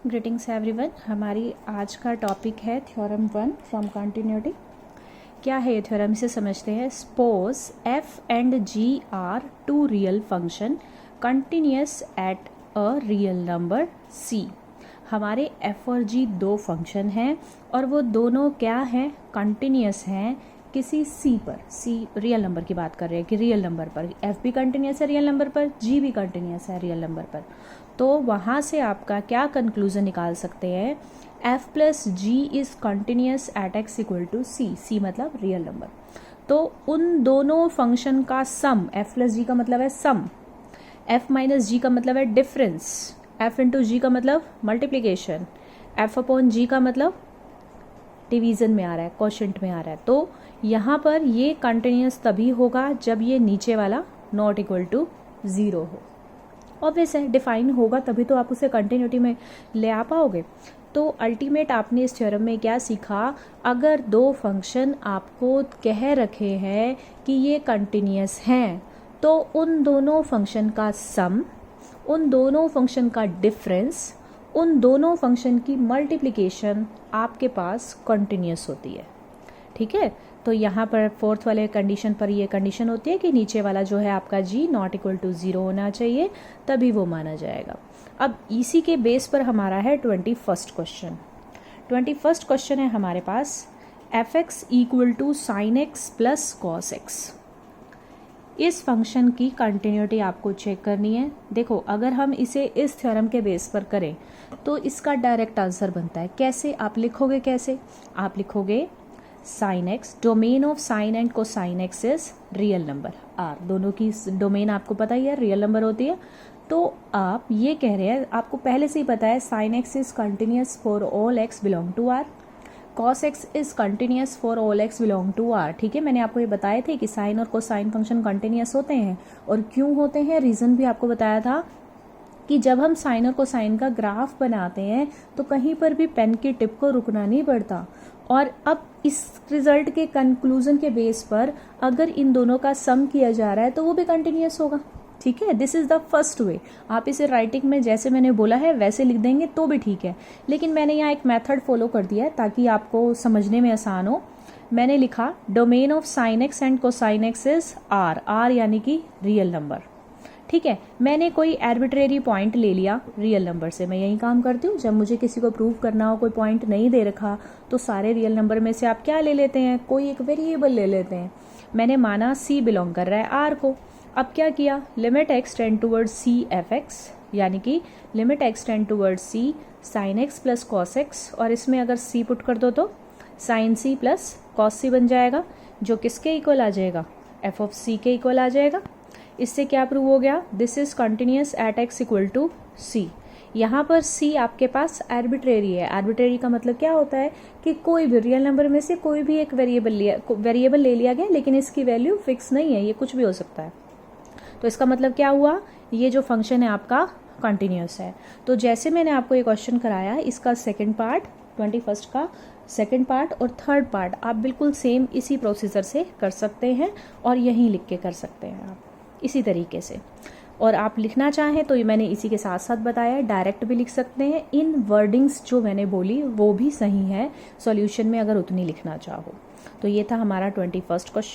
Greetings everyone. हमारी आज का टॉपिक है थ्योरम 1 फ्रॉम कंटिन्यूटी। क्या है ये थ्योरम, इसे समझते हैं। Suppose f and g are two real function continuous at a real number c। हमारे f और g दो फंक्शन हैं और वो दोनों क्या हैं, कंटिन्यूस हैं किसी c पर। c रियल नंबर की बात कर रहे हैं कि रियल नंबर पर f भी कंटिन्यूस है रियल नंबर पर, g भी कंटिन्यूस है रियल नंबर पर। तो वहाँ से आपका क्या कंक्लूजन निकाल सकते हैं, f plus g is continuous at x equal to c. C मतलब रियल नंबर। तो उन दोनों फंक्शन का सम, f प्लस जी का मतलब है सम, f माइनस जी का मतलब है डिफरेंस, f इंटू जी का मतलब मल्टीप्लीकेशन, f अपॉन जी का मतलब डिवीज़न में आ रहा है, क्वोशिएंट में आ रहा है। तो यहाँ पर ये कंटिन्यूस तभी होगा जब ये नीचे वाला नॉट इक्वल टू ज़ीरो हो। ऑब्वियस है, डिफाइन होगा तभी तो आप उसे कंटिन्यूटी में ले आ पाओगे। तो अल्टीमेट आपने इस थ्योरम में क्या सीखा, अगर दो फंक्शन आपको कह रखे हैं कि ये कंटिन्यूस हैं तो उन दोनों फंक्शन का सम, उन दोनों फंक्शन का डिफरेंस, उन दोनों फंक्शन की मल्टीप्लिकेशन आपके पास कंटिन्यूस होती है। ठीक है, तो यहाँ पर फोर्थ वाले कंडीशन पर ये कंडीशन होती है कि नीचे वाला जो है आपका g not equal to zero होना चाहिए, तभी वो माना जाएगा। अब इसी के बेस पर हमारा है 21st क्वेश्चन। 21st क्वेश्चन है हमारे पास f(x) equal to sine x plus cos x. इस फंक्शन की कंटिन्यूटी आपको चेक करनी है। देखो, अगर हम इसे इस थ्योरम के बेस पर करें तो इसका डायरेक्ट आंसर बनता है। कैसे आप लिखोगे, कैसे आप लिखोगे, sine x, domain of sine and cosine x is real number R. दोनों की डोमेन आपको पता ही है, रियल नंबर होती है। तो आप ये कह रहे हैं, आपको पहले से ही पता है sine x is continuous for all x belong to R, cos x is continuous for all x belong to R. ठीक है, मैंने आपको ये बताए थे कि साइन और कोसाइन फंक्शन कंटिन्यूस होते हैं, और क्यों होते हैं रीज़न भी आपको बताया था कि जब हम साइन और कोसाइन का ग्राफ बनाते हैं तो कहीं पर भी पेन की टिप को रुकना नहीं पड़ता। और अब इस रिजल्ट के कंक्लूजन के बेस पर अगर इन दोनों का सम किया जा रहा है तो वो भी कंटिन्यूस होगा। ठीक है, this is the first way. आप इसे राइटिंग में जैसे मैंने बोला है वैसे लिख देंगे तो भी ठीक है, लेकिन मैंने यहाँ एक मेथड फॉलो कर दिया है ताकि आपको समझने में आसान हो। मैंने लिखा domain of sine x and cosine x is R, R यानी कि रियल नंबर। ठीक है, मैंने कोई आर्बिट्रेरी पॉइंट ले लिया रियल नंबर से। मैं यही काम करती हूँ, जब मुझे किसी को प्रूव करना हो, कोई पॉइंट नहीं दे रखा तो सारे रियल नंबर में से आप क्या ले लेते हैं, कोई एक वेरिएबल ले लेते हैं। मैंने माना c बिलोंग कर रहा है आर को। अब क्या किया, limit x tend toward c f(x), यानी कि limit x tend toward c sine x plus cos x, और इसमें अगर c पुट कर दो तो sine c plus cos c बन जाएगा, जो किसके इक्वल आ जाएगा, f ऑफ c के इक्वल आ जाएगा। इससे क्या प्रूव हो गया, this is continuous at x equal to c। यहाँ पर c आपके पास आर्बिट्रेरी है। आर्बिट्रेरी का मतलब क्या होता है कि कोई भी रियल नंबर में से कोई भी एक वेरिएबल ले लिया गया, लेकिन इसकी वैल्यू फिक्स नहीं है, ये कुछ भी हो सकता है। तो इसका मतलब क्या हुआ, ये जो फंक्शन है आपका कंटिन्यूस है। तो जैसे मैंने आपको ये क्वेश्चन कराया, इसका सेकेंड पार्ट 21st का सेकेंड पार्ट और थर्ड पार्ट आप बिल्कुल सेम इसी प्रोसीजर से कर सकते हैं और यहीं लिख के कर सकते हैं आप इसी तरीके से। और आप लिखना चाहें तो ये मैंने इसी के साथ साथ बताया, डायरेक्ट भी लिख सकते हैं। इन वर्डिंग्स जो मैंने बोली वो भी सही है सॉल्यूशन में, अगर उतनी लिखना चाहो तो। ये था हमारा 21st क्वेश्चन।